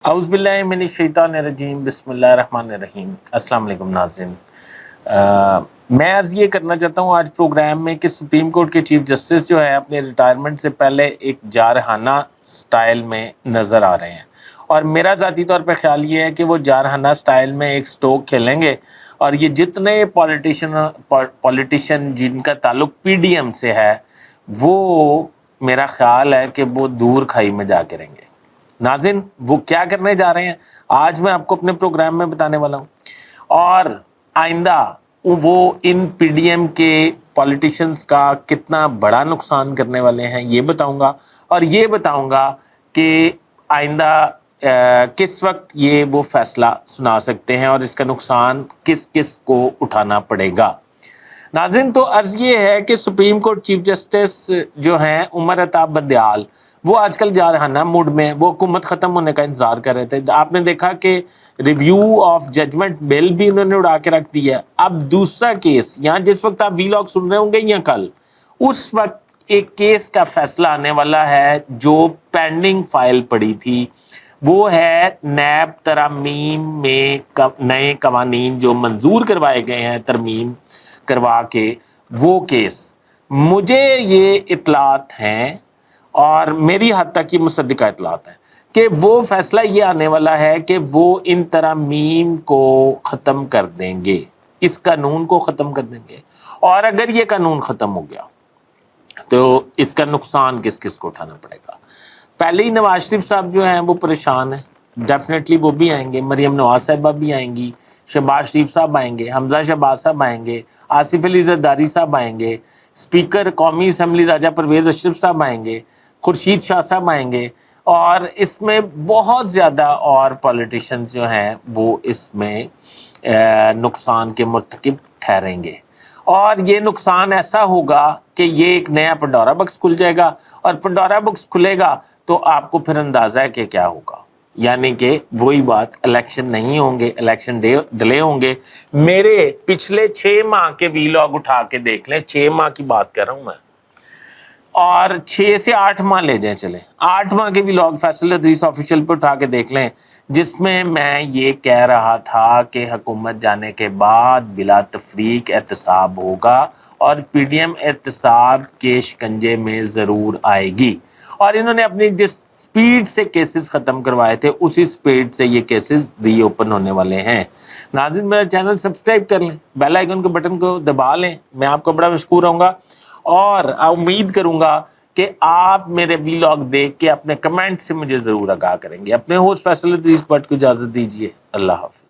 اعوذ باللہ من الشیطان الرجیم بسم اللہ الرحمن الرحیم۔ السلام علیکم ناظرین، میں عرض یہ کرنا چاہتا ہوں آج پروگرام میں کہ سپریم کورٹ کے چیف جسٹس جو ہے اپنے ریٹائرمنٹ سے پہلے ایک جارحانہ سٹائل میں نظر آ رہے ہیں، اور میرا ذاتی طور پہ خیال یہ ہے کہ وہ جارحانہ سٹائل میں ایک سٹوک کھیلیں گے، اور یہ جتنے پولیٹیشن جن کا تعلق پی ڈی ایم سے ہے وہ میرا خیال ہے کہ وہ دور کھائی میں جا کے رہیں گے۔ ناظرین، وہ کیا کرنے جا رہے ہیں آج میں آپ کو اپنے پروگرام میں بتانے والا ہوں، اور آئندہ وہ ان پی ڈی ایم کے پولیٹیشنز کا کتنا بڑا نقصان کرنے والے ہیں یہ بتاؤں گا، اور یہ بتاؤں گا کہ آئندہ کس وقت یہ وہ فیصلہ سنا سکتے ہیں اور اس کا نقصان کس کس کو اٹھانا پڑے گا۔ ناظرین، تو عرض یہ ہے کہ سپریم کورٹ چیف جسٹس جو ہیں عمر عطا بندیال، وہ آج کل جارحانہ موڈ میں، وہ حکومت ختم ہونے کا انتظار کر رہے تھے۔ آپ نے دیکھا کہ ریویو آف ججمنٹ بل بھی انہوں نے اڑا کے رکھ دی ہے۔ اب دوسرا کیس، یہاں جس وقت آپ ویلاگ سن رہے ہوں گے یا کل، اس وقت ایک کیس کا فیصلہ آنے والا ہے جو پینڈنگ فائل پڑی تھی، وہ ہے نیب ترامیم میں نئے قوانین جو منظور کروائے گئے ہیں ترمیم کروا کے، وہ کیس مجھے یہ اطلاعات ہیں اور میری حد تک یہ مصدقہ اطلاعات ہیں کہ وہ فیصلہ یہ آنے والا ہے کہ وہ ان ترامیم کو ختم کر دیں گے، اس قانون کو ختم کر دیں گے، اور اگر یہ قانون ختم ہو گیا تو اس کا نقصان کس کس کو اٹھانا پڑے گا۔ پہلے ہی نواز شریف صاحب جو ہیں وہ پریشان ہیں، ڈیفینیٹلی وہ بھی آئیں گے، مریم نواز صاحبہ بھی آئیں گی، شہباز شریف صاحب آئیں گے، حمزہ شہباز صاحب آئیں گے، آصف علی زرداری صاحب آئیں گے، اسپیکر قومی اسمبلی راجہ پرویز اشرف صاحب آئیں گے، خورشید شاہ صاحب آئیں گے، اور اس میں بہت زیادہ اور پولیٹیشنز جو ہیں وہ اس میں نقصان کے مرتکب ٹھہریں گے، اور یہ نقصان ایسا ہوگا کہ یہ ایک نیا پنڈورا باکس کھل جائے گا، اور پنڈورا باکس کھلے گا تو آپ کو پھر اندازہ ہے کہ کیا ہوگا، یعنی کہ وہی بات، الیکشن نہیں ہوں گے، الیکشن ڈیلے ہوں گے۔ میرے پچھلے 6 ماہ کے ویلاگ اٹھا کے دیکھ لیں، 6 ماہ کی بات کر رہا ہوں میں، اور 6 سے 8 ماہ لے جائیں، چلیں 8 ماہ کے ویلاگ فیصل ادریس آفیشیل پہ اٹھا کے دیکھ لیں، جس میں میں یہ کہہ رہا تھا کہ حکومت جانے کے بعد بلا تفریق احتساب ہوگا اور پی ڈی ایم احتساب کے شکنجے میں ضرور آئے گی، اور انہوں نے اپنی جس سپیڈ سے کیسز ختم کروائے تھے اسی سپیڈ سے یہ کیسز ری اوپن ہونے والے ہیں۔ ناظرین، میرا چینل سبسکرائب کر لیں، بیل آئیکن کے بٹن کو دبا لیں، میں آپ کو بڑا مشکور رہوں گا، اور امید کروں گا کہ آپ میرے ویلاگ دیکھ کے اپنے کمنٹ سے مجھے ضرور آگاہ کریں گے۔ اپنے ہوسٹ فیصل ادریس بٹ کو اجازت دیجیے، اللہ حافظ۔